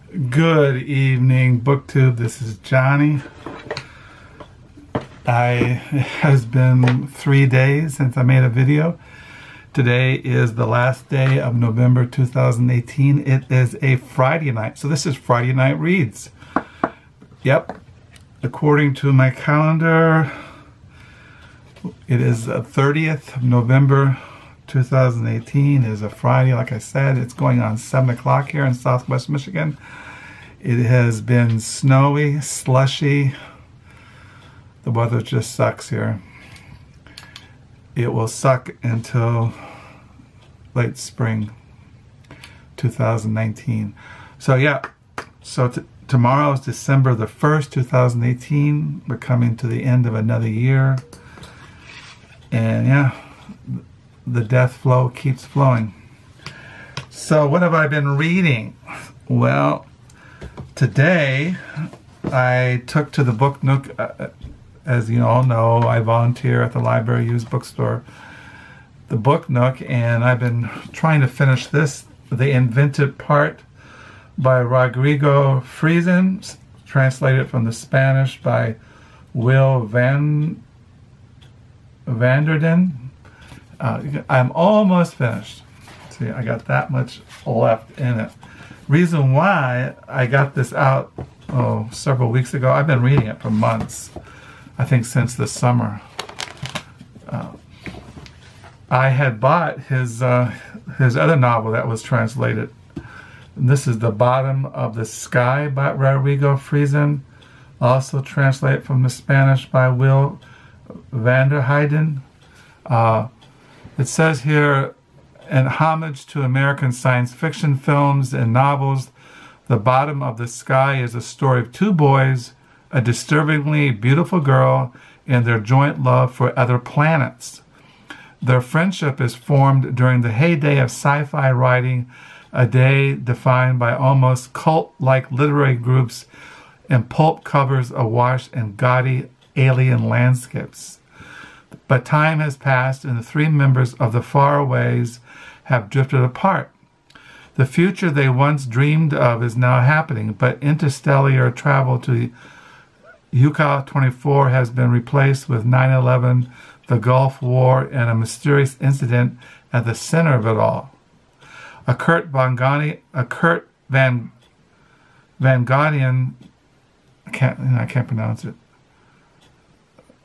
Good evening, BookTube. This is Johnny. It has been 3 days since I made a video. Today is the last day of November 2018. It is a Friday night, so this is Friday Night Reads. Yep, according to my calendar, it is the 30th of November 2018. It is a Friday, like I said. It's going on 7 o'clock here in Southwest Michigan. It has been snowy, slushy. The weather just sucks here. It will suck until late spring 2019. So yeah, so tomorrow is December the 1st, 2018. We're coming to the end of another year. And yeah, the death flow keeps flowing. So what have I been reading? Well, today I took to the Book Nook. As you all know, I volunteer at the library used bookstore, the Book Nook, and I've been trying to finish this, The Invented Part by Rodrigo Fresan, translated from the Spanish by Will Vanderhyden. I'm almost finished. See, I got that much left in it. Reason why I got this out several weeks ago, I've been reading it for months. I think since the summer. I had bought his other novel that was translated. And this is The Bottom of the Sky by Rodrigo Fresan, also translated from the Spanish by Will Vanderhyden. It says here, in homage to American science fiction films and novels, The Bottom of the Sky is a story of two boys, a disturbingly beautiful girl, and their joint love for other planets. Their friendship is formed during the heyday of sci-fi writing, a day defined by almost cult-like literary groups and pulp covers awash in gaudy alien landscapes. But time has passed, and the three members of the Faraways have drifted apart. The future they once dreamed of is now happening, but interstellar travel to Woodcut 24 has been replaced with 9/11, the Gulf War, and a mysterious incident at the center of it all. A Kurt Van Goghian, I can't pronounce it,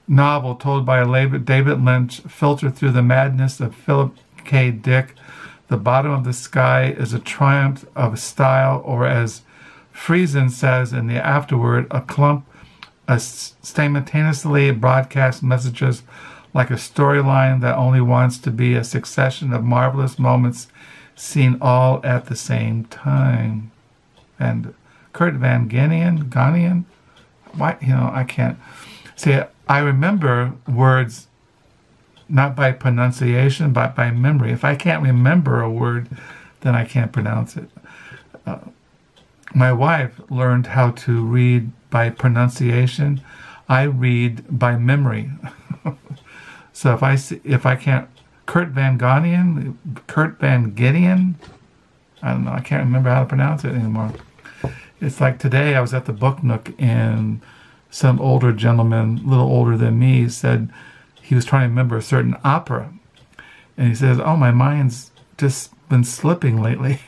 novel told by David Lynch filtered through the madness of Philip K. Dick. The Bottom of the Sky is a triumph of style, or as Fresan says in the afterword, a clump of simultaneously broadcast messages like a storyline that only wants to be a succession of marvelous moments seen all at the same time. And Kurt Van Goghian, why, I can't see. I remember words not by pronunciation, but by memory. If I can't remember a word, then I can't pronounce it. My wife learned how to read by pronunciation. I read by memory. So if I can't, Kurt Van Goghian, I don't know. I can't remember how to pronounce it anymore. It's like today I was at the Book Nook and some older gentleman, a little older than me, said he was trying to remember a certain opera. And he says, oh, my mind's just been slipping lately.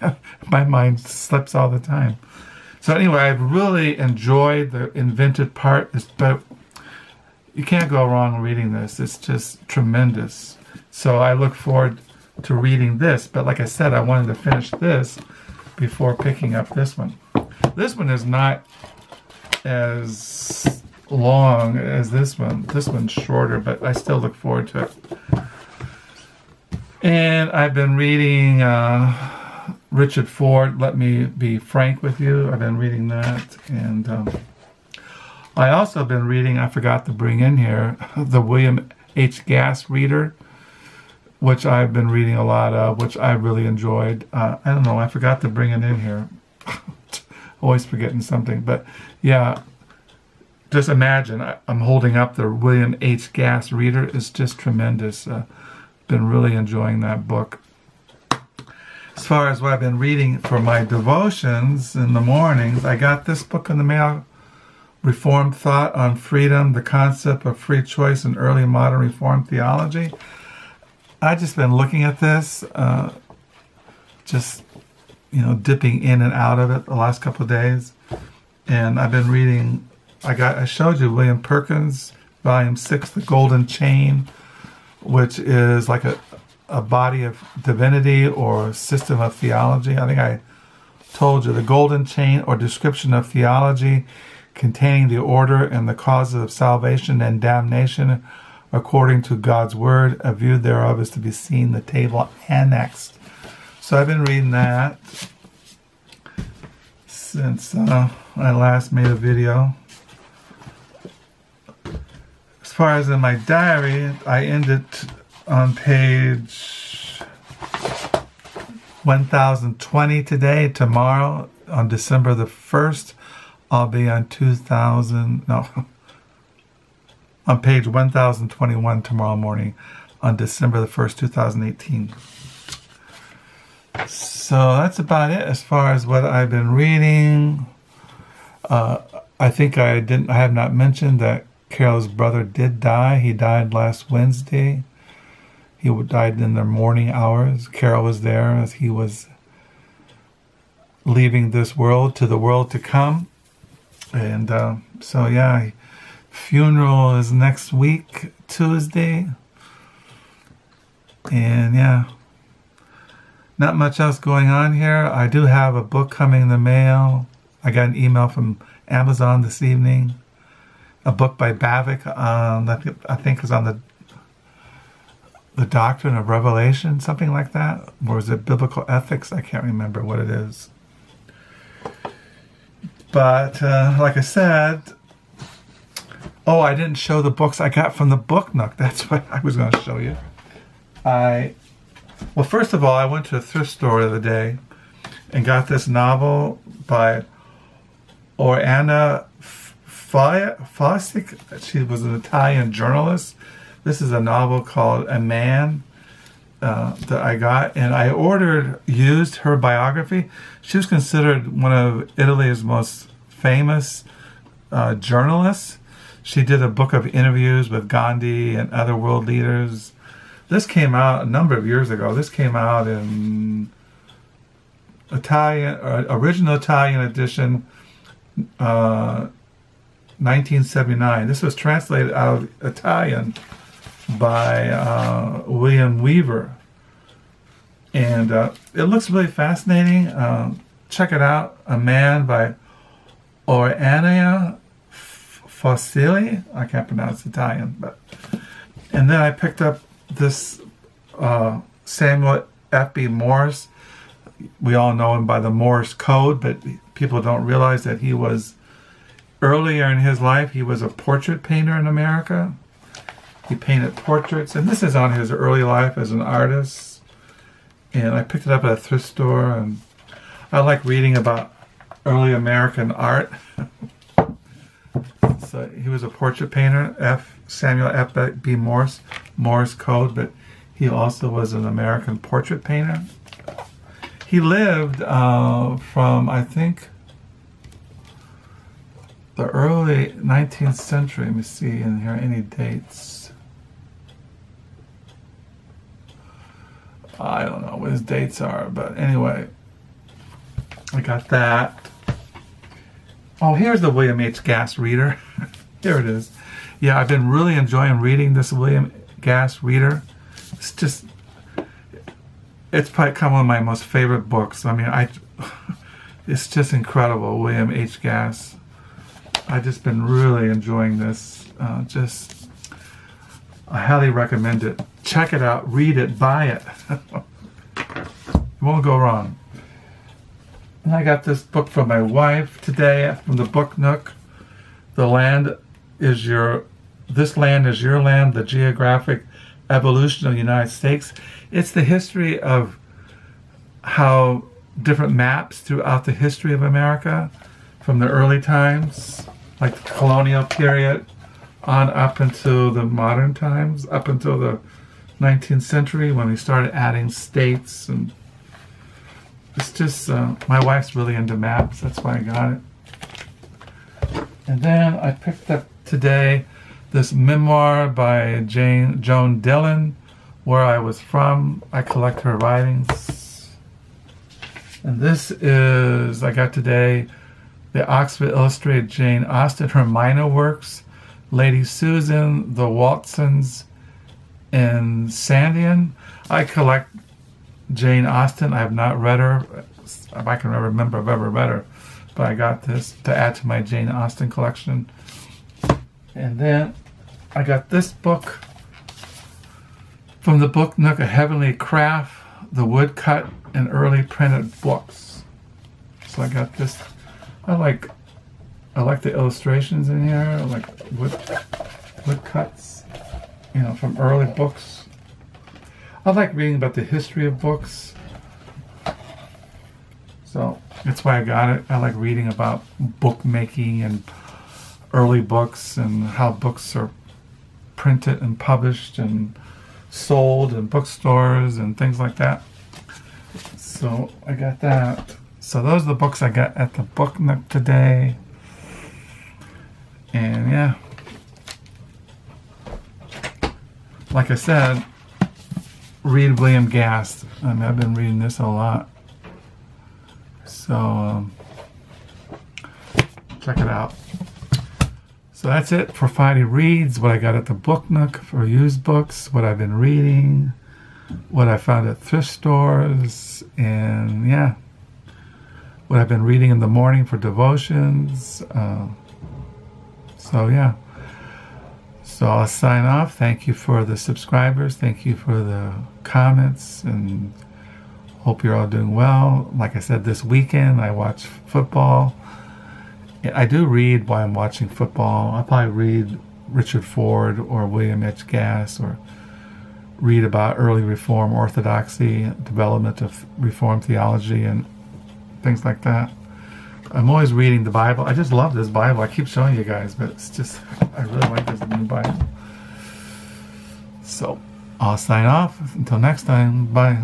My mind slips all the time. So anyway, I've really enjoyed The Invented Part. But you can't go wrong reading this. It's just tremendous. So I look forward to reading this. But like I said, I wanted to finish this before picking up this one. This one is not as long as this one. This one's shorter, but I still look forward to it. And I've been reading Richard Ford, Let Me Be Frank With You. I've been reading that. And I also been reading, I forgot to bring in here, the William H. Gass Reader, which I've been reading a lot of, which I really enjoyed. I don't know, I forgot to bring it in here. Always forgetting something. But yeah, just imagine, I'm holding up the William H. Gass Reader. It's just tremendous. Been really enjoying that book. As far as what I've been reading for my devotions in the mornings, I got this book in the mail, Reformed Thought on Freedom, the Concept of Free Choice in Early Modern Reformed Theology. I've just been looking at this, just, you know, dipping in and out of it the last couple of days. And I've been reading, I showed you William Perkins, Volume 6, The Golden Chain, which is like a body of divinity or system of theology. I think I told you, the golden chain or description of theology containing the order and the causes of salvation and damnation according to God's word. A view thereof is to be seen, the table annexed. So I've been reading that since I last made a video. As far as in my diary, I ended on page 1020 today. Tomorrow, on December the 1st, I'll be on on page 1021 tomorrow morning, on December the 1st, 2018. So that's about it as far as what I've been reading. I think I have not mentioned that Carol's brother did die. He died last Wednesday. He died in the morning hours. Carol was there as he was leaving this world to the world to come. And so, yeah, funeral is next week, Tuesday. And, yeah, not much else going on here. I do have a book coming in the mail. I got an email from Amazon this evening. A book by Bavick, I think is on the Doctrine of Revelation, something like that. Or is it Biblical Ethics? I can't remember what it is. But, like I said, I didn't show the books I got from the Book Nook. That's what I was going to show you. Well, first of all, I went to a thrift store the other day and got this novel by Oriana Fallaci. She was an Italian journalist. This is a novel called A Man that I got, and I used her biography. She was considered one of Italy's most famous journalists. She did a book of interviews with Gandhi and other world leaders. This came out a number of years ago. This came out in original Italian edition, 1979. This was translated out of Italian by William Weaver. And it looks really fascinating. Check it out. A Man by Oriana Fallaci. I can't pronounce Italian. And then I picked up this Samuel F.B. Morse. We all know him by the Morse code, but people don't realize that he was, earlier in his life, he was a portrait painter in America. He painted portraits, and this is on his early life as an artist. And I picked it up at a thrift store, and I like reading about early American art. So he was a portrait painter, Samuel F.B. Morse, Morse code, but he also was an American portrait painter. He lived from, I think, the early 19th century. Let me see in here any dates. I don't know what his dates are, but anyway, I got that. Oh, here's the William H. Gass reader. Here it is. Yeah, I've been really enjoying reading this William Gass reader. It's probably become one of my most favorite books. I mean, it's just incredible, William H. Gass. I've just been really enjoying this. I highly recommend it. Check it out, read it, buy it. It won't go wrong. And I got this book from my wife today from the Book Nook. This Land is Your Land, the Geographic Evolution of the United States. It's the history of how different maps throughout the history of America, from the early times, like the colonial period, on up until the modern times, up until the 19th century when we started adding states and it's just, my wife's really into maps. That's why I got it. And then I picked up today this memoir by Joan Dillon, Where I Was From. I collect her writings. And this is, I got today, the Oxford Illustrated Jane Austen, her minor works, Lady Susan, The Waltzens, and Sandian. I collect Jane Austen. I have not read her. I can remember I've ever read her. But I got this to add to my Jane Austen collection. And then I got this book from the Book Nook, A Heavenly Craft, the Woodcut, and Early Printed Books. So I got this. I like the illustrations in here. I like woodcuts, you know, from early books. I like reading about the history of books. So that's why I got it. I like reading about bookmaking and early books and how books are printed and published and sold in bookstores and things like that. So I got that. So those are the books I got at the Book Nook today. And yeah, like I said, read William Gast. I mean, I've been reading this a lot. So check it out. So that's it for Friday Reads, what I got at the Book Nook for used books, what I've been reading, what I found at thrift stores, and yeah, what I've been reading in the morning for devotions. So yeah. So I'll sign off. Thank you for the subscribers. Thank you for the comments, and hope you're all doing well. Like I said, this weekend I watch football. I do read while I'm watching football. I'll probably read Richard Ford or William H. Gass, or read about early Reform orthodoxy, development of Reformed theology, and things like that. I'm always reading the Bible. I just love this Bible. I keep showing you guys, but it's just, I really like this new Bible. So I'll sign off. Until next time, bye.